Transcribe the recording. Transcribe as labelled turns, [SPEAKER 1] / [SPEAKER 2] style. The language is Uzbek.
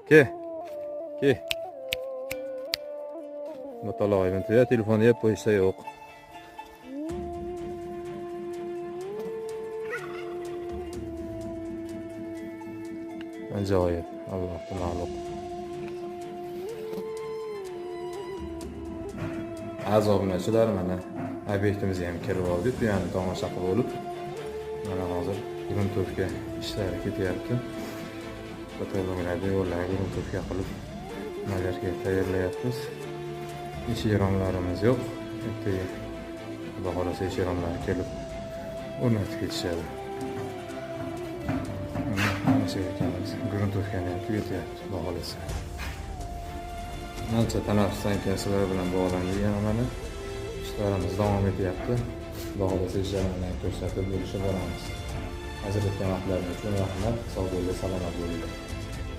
[SPEAKER 1] Ke. Ke. Mutaloqayman. Telefonni yeb qo'ysa yo'q. Ajoyib. Allohga ma'lum. Aziz obunachilar, mana obyektimizga ham kirib oldik. Bu yerni tomosha qilib olib, mana hozir gruntovka ishlari ketyapti. Fotolarni yo'llarga gruntovka qilib, malarga tayyorlayapmiz. Ish-yeromlarimiz yo'q. Ertaga Xudo xolasa ish-yeromlar kelib o'rnatib ketishadi. Mana shu ekanmiz. Gruntovkani ham tugatyapti, Xudo xolasa. Ancha tanaffusdan keyin sizlar bilan bog'landik mana. İşlerimiz davom etyapti. Xudo xolasa ishlarni ko'rsatib bo'lishib boramiz. Hozirgi vaqtlarimiz uchun rahmat. Sog' bo'linglar, salomat bo'linglar.